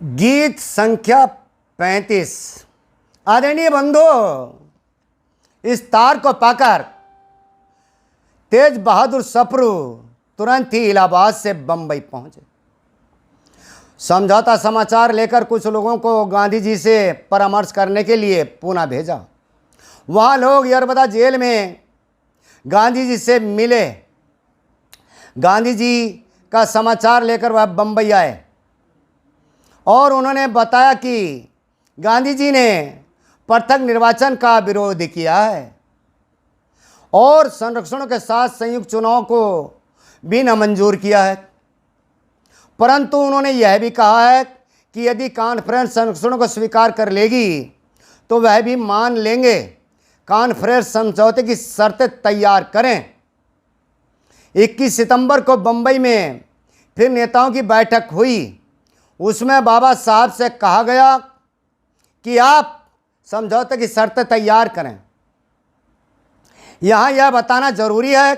गीत संख्या 35। आदरणीय बंधु, इस तार को पाकर तेज बहादुर सप्रू तुरंत ही इलाहाबाद से बंबई पहुंचे। समझौता समाचार लेकर कुछ लोगों को गांधी जी से परामर्श करने के लिए पूना भेजा। वहाँ लोग यरबदा जेल में गांधी जी से मिले। गांधी जी का समाचार लेकर वह बंबई आए और उन्होंने बताया कि गांधी जी ने पृथक निर्वाचन का विरोध किया है और संरक्षणों के साथ संयुक्त चुनाव को भी नामंजूर किया है। परंतु उन्होंने यह भी कहा है कि यदि कॉन्फ्रेंस संरक्षणों को स्वीकार कर लेगी तो वह भी मान लेंगे। कॉन्फ्रेंस समझौते की शर्तें तैयार करें। 21 सितंबर को बंबई में फिर नेताओं की बैठक हुई। उसमें बाबा साहब से कहा गया कि आप समझौते की शर्तें तैयार करें। यहाँ यह बताना जरूरी है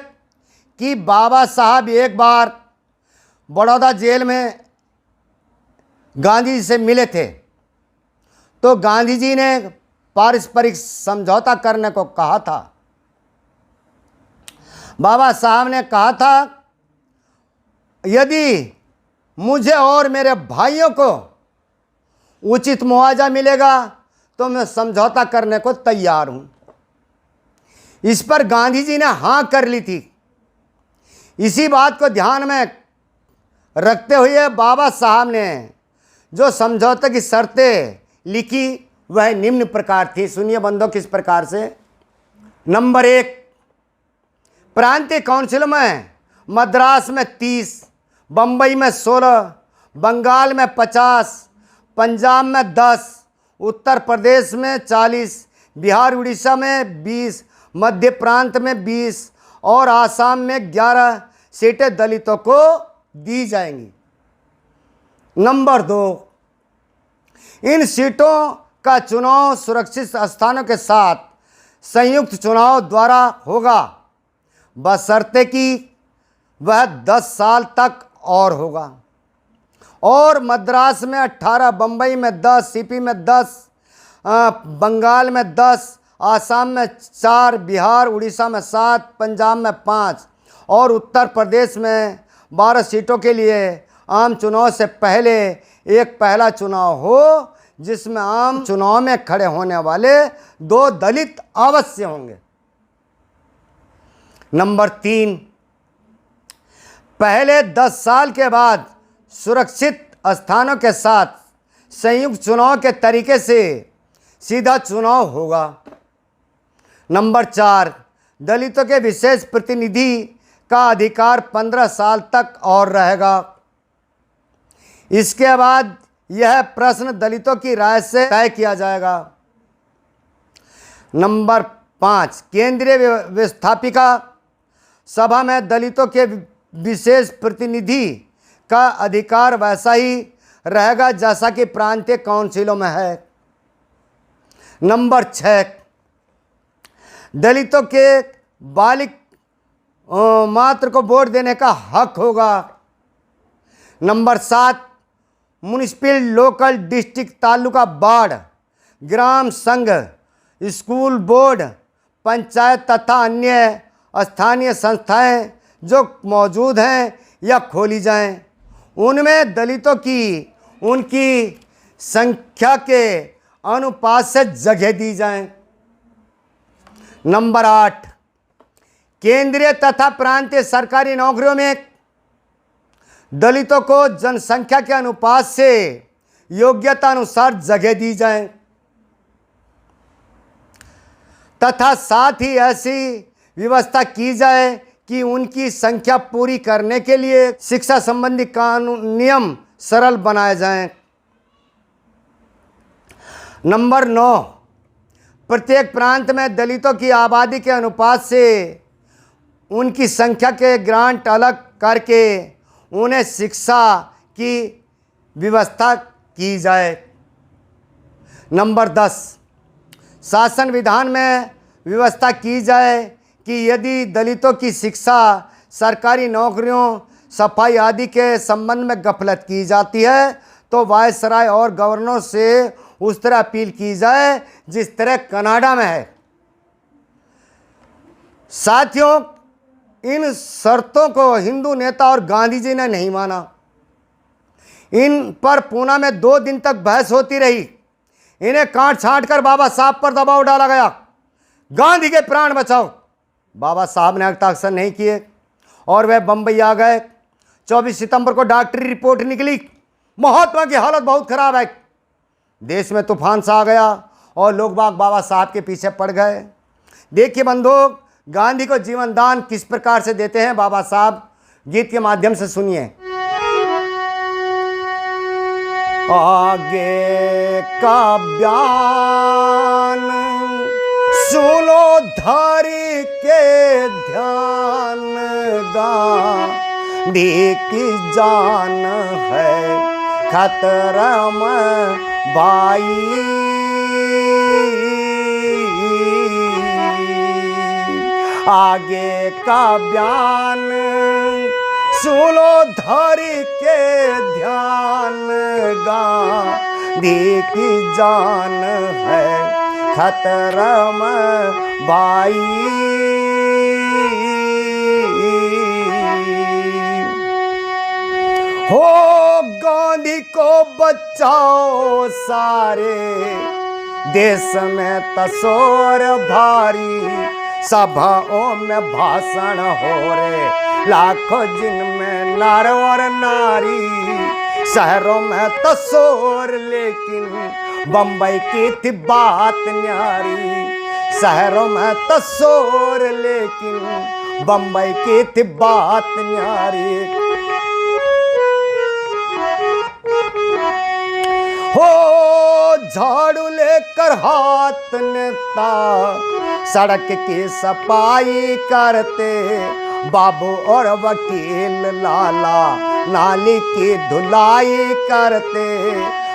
कि बाबा साहब एक बार बड़ौदा जेल में गांधी जी से मिले थे तो गांधी जी ने पारस्परिक समझौता करने को कहा था। बाबा साहब ने कहा था, यदि मुझे और मेरे भाइयों को उचित मुआवजा मिलेगा तो मैं समझौता करने को तैयार हूं। इस पर गांधी जी ने हां कर ली थी। इसी बात को ध्यान में रखते हुए बाबा साहब ने जो समझौते की शर्तें लिखी वह निम्न प्रकार थी। सुनिए बंधुओं, किस प्रकार से। नंबर 1, प्रांतीय काउंसिल में मद्रास में 30, बंबई में 16, बंगाल में 50, पंजाब में 10, उत्तर प्रदेश में 40, बिहार उड़ीसा में 20, मध्य प्रांत में 20 और आसाम में 11 सीटें दलितों को दी जाएंगी। नंबर 2, इन सीटों का चुनाव सुरक्षित स्थानों के साथ संयुक्त चुनाव द्वारा होगा, बशर्ते कि वह 10 साल तक और होगा। और मद्रास में 18, बंबई में 10, सीपी में 10, बंगाल में 10, आसाम में 4, बिहार उड़ीसा में 7, पंजाब में 5 और उत्तर प्रदेश में 12 सीटों के लिए आम चुनाव से पहले एक पहला चुनाव हो, जिसमें आम चुनाव में खड़े होने वाले 2 दलित अवश्य होंगे। नंबर 3, पहले 10 साल के बाद सुरक्षित स्थानों के साथ संयुक्त चुनाव के तरीके से सीधा चुनाव होगा। नंबर 4, दलितों के विशेष प्रतिनिधि का अधिकार 15 साल तक और रहेगा। इसके बाद यह प्रश्न दलितों की राय से तय किया जाएगा। नंबर 5, केंद्रीय व्यवस्थापिका सभा में दलितों के विशेष प्रतिनिधि का अधिकार वैसा ही रहेगा जैसा कि प्रांतीय काउंसिलों में है। नंबर 6, दलितों के बालिक मात्र को वोट देने का हक होगा। Number 7, municipal, local, district, taluka ward, ग्राम संघ, स्कूल बोर्ड, पंचायत तथा अन्य स्थानीय संस्थाएं जो मौजूद हैं या खोली जाएं, उनमें दलितों की उनकी संख्या के अनुपात से जगह दी जाए। नंबर 8, केंद्रीय तथा प्रांतीय सरकारी नौकरियों में दलितों को जनसंख्या के अनुपात से योग्यता अनुसार जगह दी जाए तथा साथ ही ऐसी व्यवस्था की जाए कि उनकी संख्या पूरी करने के लिए शिक्षा संबंधी कानून नियम सरल बनाए जाएं। नंबर 9, प्रत्येक प्रांत में दलितों की आबादी के अनुपात से उनकी संख्या के ग्रांट अलग करके उन्हें शिक्षा की व्यवस्था की जाए। नंबर 10, शासन विधान में व्यवस्था की जाए कि यदि दलितों की शिक्षा, सरकारी नौकरियों, सफाई आदि के संबंध में गफलत की जाती है तो वायसराय और गवर्नर से उस तरह अपील की जाए जिस तरह कनाडा में है। साथियों, इन शर्तों को हिंदू नेता और गांधी जी ने नहीं माना। इन पर पूना में 2 दिन तक बहस होती रही। इन्हें काट छांट कर बाबा साहब पर दबाव डाला गया, गांधी के प्राण बचाओ। बाबा साहब ने हस्ताक्षर नहीं किए और वह बंबई आ गए। 24 सितंबर को डॉक्टरी रिपोर्ट निकली, महात्मा की हालत बहुत खराब है। देश में तूफान सा आ गया और लोग बाग बाबा साहब के पीछे पड़ गए। देखिए बंधु, गांधी को जीवन दान किस प्रकार से देते हैं बाबा साहब, गीत के माध्यम से सुनिए। आगे का बयान सुनो धारी के ध्यान, गांधी की जान है खतरा में भाई। आगे का बयान सुनो धारी के ध्यान, गांधी की जान है खतरा में भाई। हो गांधी को बचाओ सारे, देश में तसोर भारी। सभाओं में भाषण हो रे, लाखों जिनमें नर और नारी। शहरों में तसोर लेकिन बंबई की थी बात न्यारी। शहरों में तसोर लेकिन बंबई की थी बात न्यारी। हो झाड़ू लेकर हाथ नेता सड़क की सफाई करते, बाबू और वकील लाला नाली की धुलाई करते।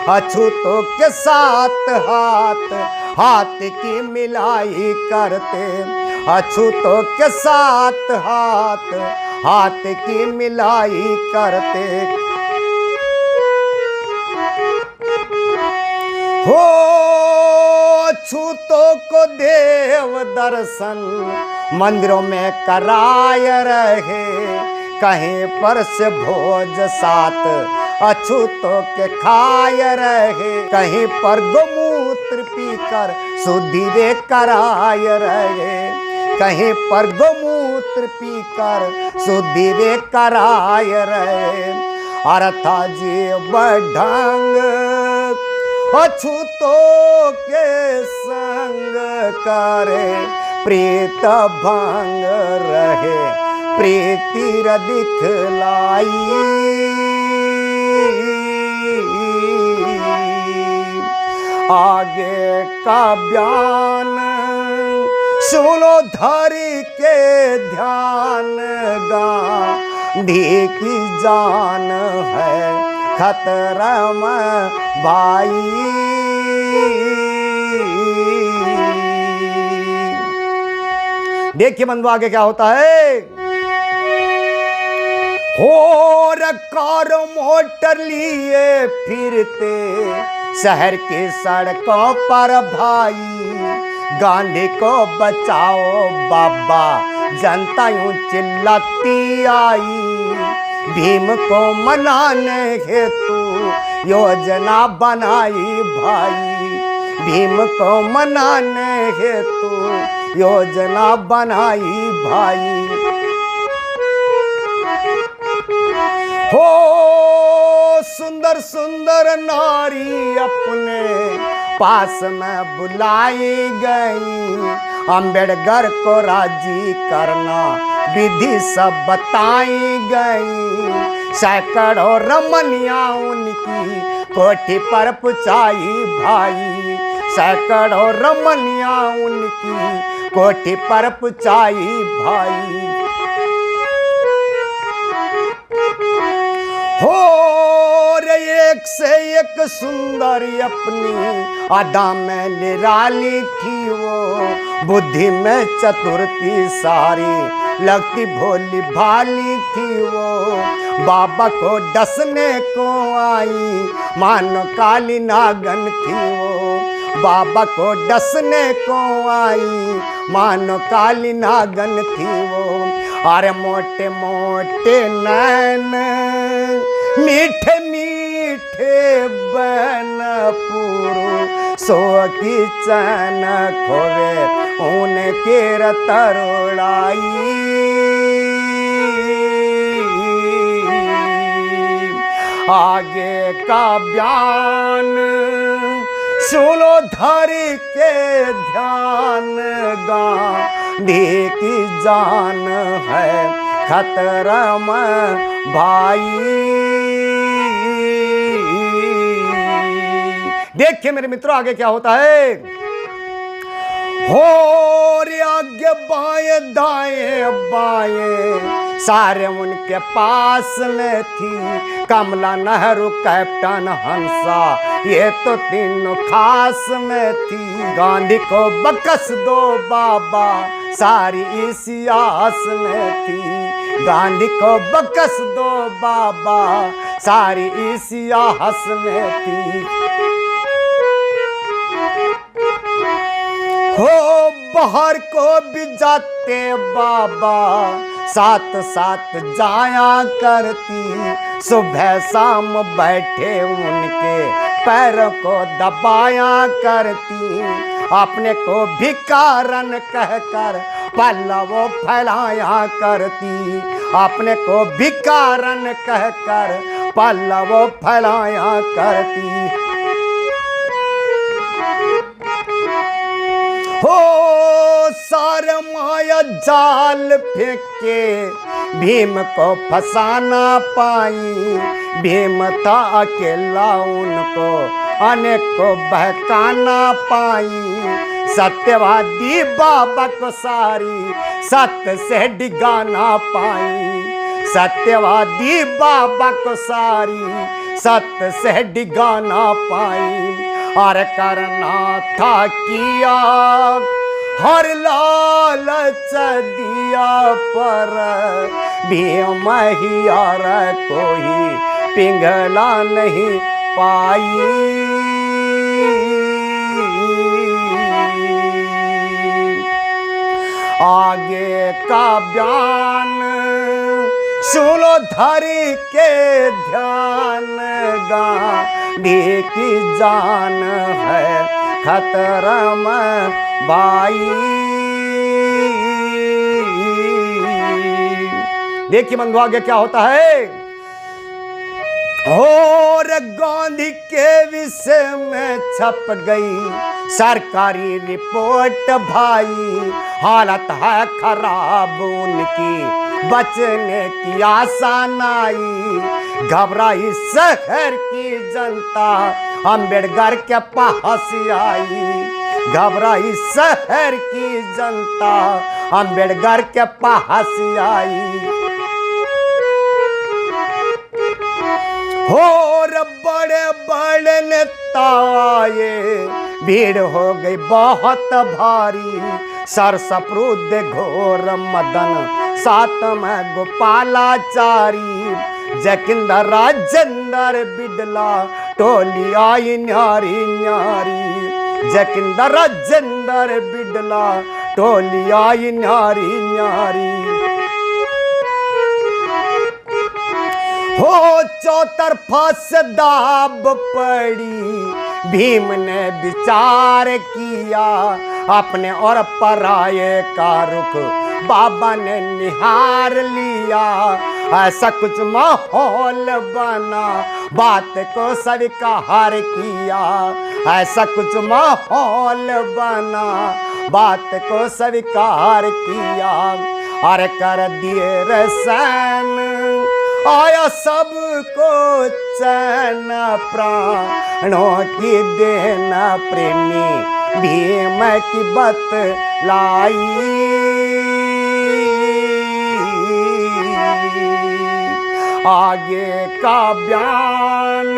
अछूतों के साथ हाथ हाथ की मिलाई करते, अछूतों के साथ हाथ हाथ की मिलाई करते। हो अछूतों को देव दर्शन मंदिरों में कराए रहे, कहीं पर से भोज साथ अछूतों के खाए रहे। कहीं पर गोमूत्र पीकर शुद्धि वे कराए रहे, कहीं पर गोमूत्र पीकर शुद्धि वे कराए रहे। अरथा जीव ढंग अछूतों के संग करे, प्रीत भंग रहे प्रीति दिखलाई। आगे का बयान सुनो धारी के ध्यान, गांधी की जान है खतरा में भाई। देखिए बंधु आगे क्या होता है। हो कार मोटर लिए फिरते शहर की सड़कों पर भाई, गांधी को बचाओ बाबा जनता यूं चिल्लाती आई। भीम को मनाने हेतु योजना बनाई भाई, भीम को मनाने हेतु योजना बनाई भाई। हो सुंदर सुंदर नारी अपने पास में बुलाई गई, अंबेडकर को राजी करना विधि सब बताई गई। सैकड़ों रमनियां उनकी कोठी पर पुचाई भाई, सैकड़ों रमनियां उनकी कोठी पर पुचाई भाई। हो रे एक से एक सुंदरी अपनी अदा में निराली थी वो, बुद्धि में चतुर्थी सारी लगती भोली भाली थी वो। बाबा को डसने को आई, मानो काली नागन थी वो। बाबा को डसने को आई, मानो काली नागन थी वो। अरे मोटे मोटे नैन, मीठे मीठे बन पुरु, सो की चैन खोवे उनके तरुड़ाई। आगे का बयान सुनो धरी के ध्यान, गांधी की जान है खतरा में भाई। देखिए मेरे मित्रों आगे क्या होता है। हो आगे बाएं दाएं बाएं सारे उनके पास में थी। कमला नेहरू, कैप्टन हंसा, ये तो तीनों खास में थी। गांधी को बकस दो बाबा, सारी इसी आस में थी। गांधी को बकस दो बाबा, सारी इसी आस में थी। हो बाहर को भी जाते बाबा, साथ साथ जाया करती। सुबह शाम बैठे उनके पैरों को दबाया करती। अपने को भिखारन कहकर पल्लव फैलाया करती। अपने को भिखारन कहकर पल्लव फैलाया करती। हो सारे माया जाल फेंके, भीम को फंसाना पाई। भीम था अकेला, उनको अनेक को बहकाना पाई। सत्यवादी बाबा को सारी सत्य से डिगाना पाई। सत्यवादी बाबा को सारी सत्य से डिगाना पाई। और करना था किया हर लालच दिया, पर भीम हियार कोई पिघला नहीं पाई। आगे का बयान सुनो धरी के ध्यान, गांधी की जान है खतरा में भाई। देखिए बंधु आगे क्या होता है। और गांधी के विषय में छप गई सरकारी रिपोर्ट भाई। हालत है खराब उनकी, बचने की आशा नाई। घबराई शहर की जनता, अम्बेडकर के पास आई। घबराई शहर की जनता, अम्बेडकर के पास आई। और बड़े बड़े नेता आए, भीड़ हो गई बहुत भारी। सर सप्रुद घोर मदन, साथ में गोपालाचारी। जकिंदर राजेंद्र बिडला, टोली आई न्यारी न्यारी। जकिंदर राजेंद्र बिडला, टोली आई न्यारी न्यारी। हो चौतरफा से दाब पड़ी, भीम ने विचार किया। अपने और पराये का रुख बाबा ने निहार लिया। ऐसा कुछ माहौल बना, बात को स्वीकार किया। ऐसा कुछ माहौल बना, बात को स्वीकार किया। और कर दिए रसन, आया सबको चैन। प्राणों की देना प्रेमी भीम की बतलाई। आगे का बयान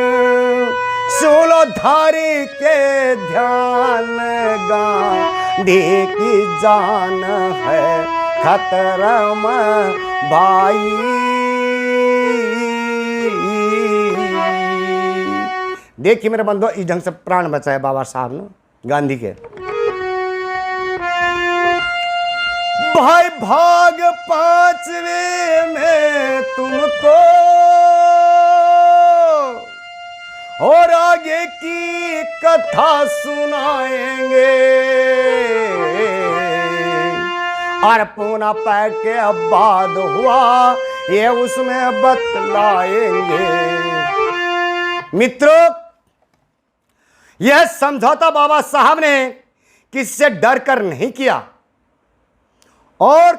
सुनो धारी के ध्यान। गांधी की जान है खतरा में भाई। देखिए मेरे बंधु, इस ढंग से प्राण बचाए बाबा साहब ने गांधी के। भाई भाग 5वें में तुमको और आगे की कथा सुनाएंगे, और पूना पैक के बाद हुआ ये उसमें बतलाएंगे। मित्रों, यह समझौता बाबा साहब ने किससे डर कर नहीं किया, और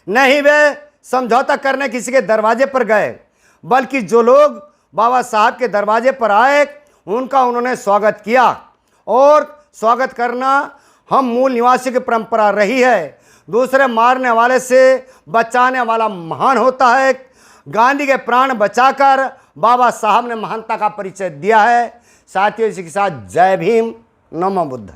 नहीं वे समझौता करने किसी के दरवाजे पर गए, बल्कि जो लोग बाबा साहब के दरवाजे पर आए उनका उन्होंने स्वागत किया। और स्वागत करना हम मूल निवासी की परंपरा रही है। दूसरे मारने वाले से बचाने वाला महान होता है। गांधी के प्राण बचाकर बाबा साहब ने महानता का परिचय दिया है। साथियों, इसी के साथ जय भीम, नमो बुद्धाय।